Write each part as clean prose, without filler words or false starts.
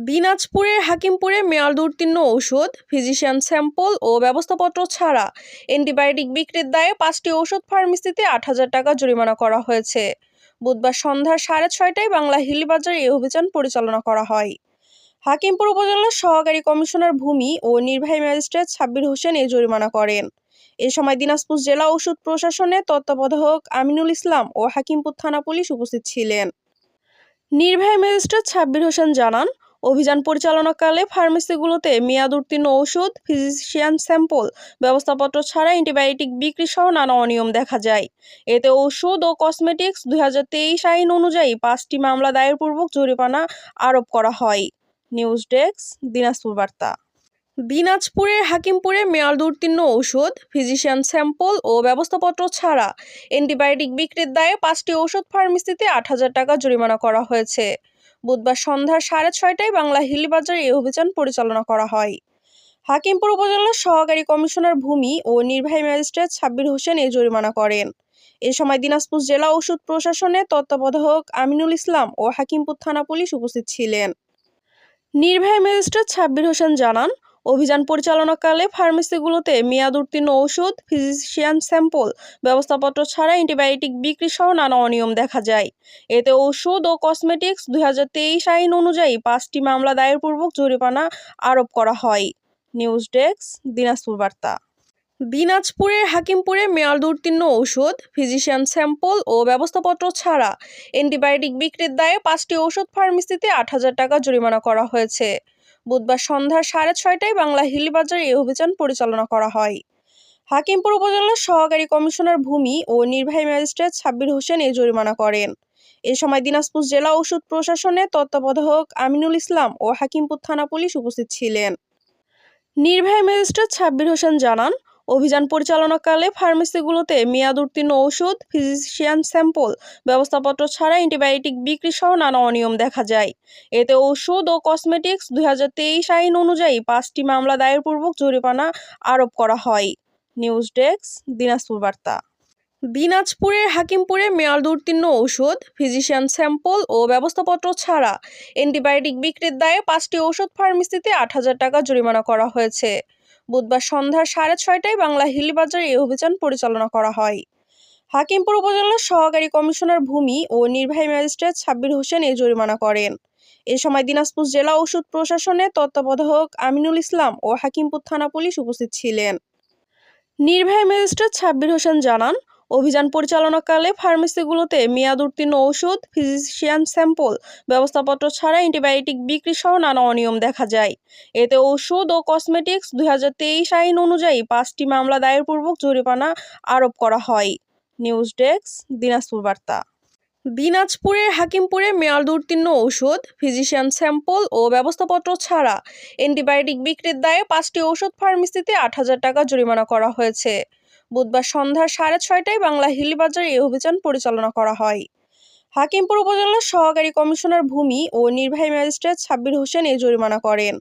দিনাজপুরের হাকিমপুরে মেয়াদ উত্তীর্ণ ঔষধ, ফিজিশিয়ান স্যাম্পল ও ব্যবস্থাপত্র ছাড়া অ্যান্টিবায়োটিক বিক্রির দায়ে ৫টি ঔষধ ফার্মেসিতে ৮,০০০ টাকা জরিমানা করা হয়েছে। বুধবার সন্ধ্যা ৬:৩০টায় বাংলা হিলিবাজারে এই অভিযান পরিচালনা করা হয়। হাকিমপুর উপজেলার সহকারী কমিশনার ভূমি ও নির্বাহী ম্যাজিস্ট্রেট সাব্বির হোসেন এই জরিমানা করেন। এ সময় দিনাজপুর জেলা ওষুধ প্রশাসনের তত্ত্বাবধায়ক আমিনুল ইসলাম ও হাকিমপুর থানা পুলিশ উপস্থিত ছিলেন। নির্বাহী ম্যাজিস্ট্রেট সাব্বির হোসেন জানান, অভিযান পরিচালনাকালে ফার্মেসিগুলোতে মেয়াদ উত্তীর্ণ ওষুধ, ফিজিশিয়ান স্যাম্পল, ব্যবস্থাপত্র ছাড়া অ্যান্টিবায়োটিক বিক্রি সহ নানা অনিয়ম দেখা যায়। এতে ওষুধ ও কসমেটিক্স ২০২৩ আইন অনুযায়ী ৫টি মামলা দায়েরপূর্বক জরিমানা আরোপ করা হয়। নিউজ ডেস্ক, দিনাজপুর বার্তা। দিনাজপুরের হাকিমপুরে মেয়াদ উত্তীর্ণ ঔষধ, ফিজিশিয়ান স্যাম্পল ও ব্যবস্থাপত্র ছাড়া অ্যান্টিবায়োটিক বিক্রির দায়ে ৫টি ঔষধ ফার্মেসিতে ৮,০০০ টাকা জরিমানা করা হয়েছে। বুধবার সন্ধ্যা ৬:৩০টায় বাংলা হিলিবাজারে এই অভিযান পরিচালনা করা হয়। হাকিমপুর উপজেলার সহকারী কমিশনার ভূমি ও নির্বাহী ম্যাজিস্ট্রেট সাব্বির হোসেন এই জরিমানা করেন। এ সময় দিনাজপুর জেলা ওষুধ প্রশাসনের তত্ত্বাবধায়ক আমিনুল ইসলাম ও হাকিমপুর থানা পুলিশ উপস্থিত ছিলেন। নির্বাহী ম্যাজিস্ট্রেট সাব্বির হোসেন জানান, অভিযান পরিচালনাকালে ফার্মেসিগুলোতে মেয়াদ উত্তীর্ণ ওষুধ, ফিজিশিয়ান স্যাম্পল, ব্যবস্থাপত্র ছাড়া অ্যান্টিবায়োটিক বিক্রি সহ নানা অনিয়ম দেখা যায়। এতে ওষুধ ও কসমেটিক্স ২০২৩ আইন অনুযায়ী ৫টি মামলা দায়েরপূর্বক জরিমানা আরোপ করা হয়। নিউজ ডেস্ক, দিনাজপুর বার্তা। দিনাজপুরের হাকিমপুরে মেয়াদ উত্তীর্ণ ঔষধ, ফিজিশিয়ান স্যাম্পল ও ব্যবস্থাপত্র ছাড়া অ্যান্টিবায়োটিক বিক্রির দায়ে ৫টি ঔষধ ফার্মেসিতে ৮,০০০ টাকা জরিমানা করা হয়েছে। বুধবার সন্ধ্যা ৬:৩০টায় বাংলা হিলিবাজারে এই অভিযান পরিচালনা করা হয়। হাকিমপুর উপজেলার সহকারী কমিশনার ভূমি ও নির্বাহী ম্যাজিস্ট্রেট সাব্বির হোসেন এই জরিমানা করেন। এ সময় দিনাজপুর জেলা ওষুধ প্রশাসনের তত্ত্বাবধায়ক আমিনুল ইসলাম ও হাকিমপুর থানা পুলিশ উপস্থিত ছিলেন। নির্বাহী ম্যাজিস্ট্রেট সাব্বির হোসেন জানান, অভিযান পরিচালনাকালে ফার্মেসিগুলোতে মেয়াদ উত্তীর্ণ ওষুধ, ফিজিশিয়ান স্যাম্পল, ব্যবস্থাপত্র ছাড়া অ্যান্টিবায়োটিক বিক্রি সহ নানা অনিয়ম দেখা যায়। এতে ওষুধ ও কসমেটিক্স ২০২৩ আইন অনুযায়ী ৫টি মামলা দায়েরপূর্বক জরিমানা আরোপ করা হয়। নিউজ ডেস্ক, দিনাজপুর বার্তা। দিনাজপুরের হাকিমপুরে মেয়াদ উত্তীর্ণ ঔষধ, ফিজিশিয়ান স্যাম্পল ও ব্যবস্থাপত্র ছাড়া অ্যান্টিবায়োটিক বিক্রির দায়ে ৫টি ঔষধ ফার্মেসিতে ৮,০০০ টাকা জরিমানা করা হয়েছে। বুধবার সন্ধ্যা ৬:৩০টায় বাংলা হিলিবাজারে এই অভিযান পরিচালনা করা হয়। হাকিমপুর উপজেলার সহকারী কমিশনার ভূমি ও নির্বাহী ম্যাজিস্ট্রেট সাব্বির হোসেন এই জরিমানা করেন। এ সময় দিনাজপুর জেলা ওষুধ প্রশাসনের তত্ত্বাবধায়ক আমিনুল ইসলাম ও হাকিমপুর থানা পুলিশ উপস্থিত ছিলেন। নির্বাহী ম্যাজিস্ট্রেট সাব্বির হোসেন জানান, অভিযান পরিচালনাকালে ফার্মেসিগুলোতে মেয়াদ উত্তীর্ণ ওষুধ, ফিজিশিয়ান স্যাম্পল, ব্যবস্থাপত্র ছাড়া অ্যান্টিবায়োটিক বিক্রি সহ নানা অনিয়ম দেখা যায়। এতে ওষুধ ও কসমেটিক্স ২০২৩ আইন অনুযায়ী ৫টি মামলা দায়েরপূর্বক জরিমানা আরোপ করা হয়। নিউজ ডেস্ক, দিনাজপুর বার্তা। দিনাজপুরের হাকিমপুরে মেয়াদ উত্তীর্ণ ঔষধ, ফিজিশিয়ান স্যাম্পল ও ব্যবস্থাপত্র ছাড়া অ্যান্টিবায়োটিক বিক্রির দায়ে ৫টি ঔষধ ফার্মেসিতে ৮,০০০ টাকা জরিমানা করা হয়েছে। বুধবার সন্ধ্যা ৬:৩০টায় বাংলা হিলিবাজারে এই অভিযান পরিচালনা করা হয়। হাকিমপুর উপজেলার সহকারী কমিশনার ভূমি ও নির্বাহী ম্যাজিস্ট্রেট সাব্বির হোসেন এই জরিমানা করেন।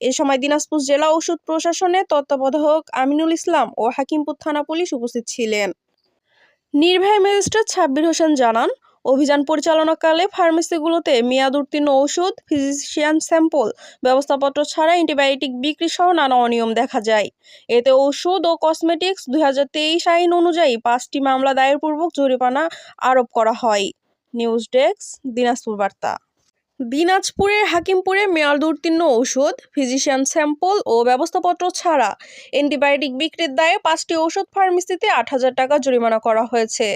এ সময় দিনাজপুর জেলা ওষুধ প্রশাসনের তত্ত্বাবধায়ক আমিনুল ইসলাম ও হাকিমপুর থানা পুলিশ উপস্থিত ছিলেন। নির্বাহী ম্যাজিস্ট্রেট সাব্বির হোসেন জানান, অভিযান পরিচালনাকালে ফার্মেসিগুলোতে মেয়াদ উত্তীর্ণ ওষুধ, ফিজিশিয়ান স্যাম্পল, ব্যবস্থাপত্র ছাড়া অ্যান্টিবায়োটিক বিক্রি সহ নানা অনিয়ম দেখা যায়। এতে ওষুধ ও কসমেটিক্স ২০২৩ আইন অনুযায়ী ৫টি মামলা দায়েরপূর্বক জরিমানা আরোপ করা হয়। নিউজ ডেস্ক, দিনাজপুর বার্তা। দিনাজপুরের হাকিমপুরে মেয়াদ উত্তীর্ণ ঔষধ, ফিজিশিয়ান স্যাম্পল ও ব্যবস্থাপত্র ছাড়া অ্যান্টিবায়োটিক বিক্রির দায়ে ৫টি ঔষধ ফার্মেসিতে ৮,০০০ টাকা জরিমানা করা হয়েছে।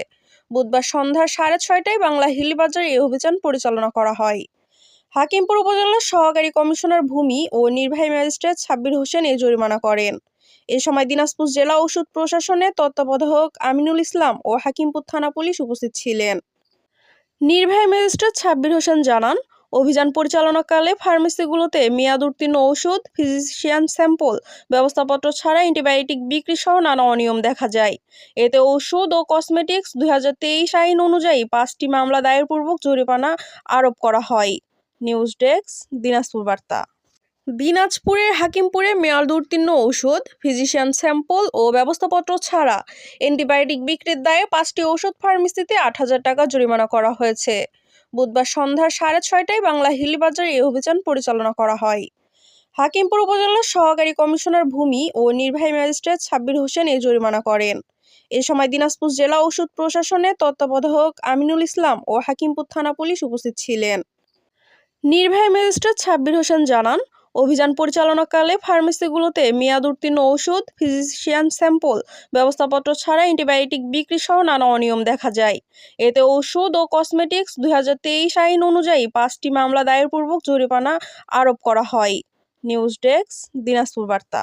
বুধবার সন্ধ্যা ৬:৩০টায় বাংলা হিলিবাজারে এই অভিযান পরিচালনা করা হয়। হাকিমপুর উপজেলার সহকারী কমিশনার ভূমি ও নির্বাহী ম্যাজিস্ট্রেট সাব্বির হোসেন এই জরিমানা করেন। এ সময় দিনাজপুর জেলা ওষুধ প্রশাসনের তত্ত্বাবধায়ক আমিনুল ইসলাম ও হাকিমপুর থানা পুলিশ উপস্থিত ছিলেন। নির্বাহী ম্যাজিস্ট্রেট সাব্বির হোসেন জানান, অভিযান পরিচালনাকালে ফার্মেসিগুলোতে মেয়াদ উত্তীর্ণ ওষুধ, ফিজিশিয়ান স্যাম্পল, ব্যবস্থাপত্র ছাড়া অ্যান্টিবায়োটিক বিক্রি সহ নানা অনিয়ম দেখা যায়। এতে ওষুধ ও কসমেটিক্স ২০২৩ আইন অনুযায়ী ৫টি মামলা দায়েরপূর্বক জরিমানা আরোপ করা হয়। নিউজ ডেস্ক, দিনাজপুর বার্তা। দিনাজপুরের হাকিমপুরে মেয়াদ উত্তীর্ণ ঔষধ, ফিজিশিয়ান স্যাম্পল ও ব্যবস্থাপত্র ছাড়া অ্যান্টিবায়োটিক বিক্রির দায়ে ৫টি ঔষধ ফার্মেসিতে ৮,০০০ টাকা জরিমানা করা হয়েছে। বুধবার সন্ধ্যা 6:30টায় বাংলা হিলিবাজারে এই অভিযান পরিচালনা করা হয়। হাকিমপুর উপজেলার সহকারী কমিশনার ভূমি ও নির্বাহী ম্যাজিস্ট্রেট সাব্বির হোসেন এই জরিমানা করেন। এ সময় দিনাজপুর জেলা ওষুধ প্রশাসনের তত্ত্বাবধায়ক আমিনুল ইসলাম ও হাকিমপুর থানা পুলিশ উপস্থিত ছিলেন। নির্বাহী ম্যাজিস্ট্রেট সাব্বির হোসেন জানান, অভিযান পরিচালনাকালে ফার্মেসিগুলোতে মেয়াদ উত্তীর্ণ ওষুধ, ফিজিশিয়ান স্যাম্পল, ব্যবস্থাপত্র ছাড়া অ্যান্টিবায়োটিক বিক্রি সহ নানা অনিয়ম দেখা যায়। এতে ওষুধ ও কসমেটিক্স 2023 আইন অনুযায়ী 5টি মামলা দায়েরপূর্বক জরিমানা আরোপ করা হয়। নিউজ ডেস্ক, দিনাজপুর বার্তা।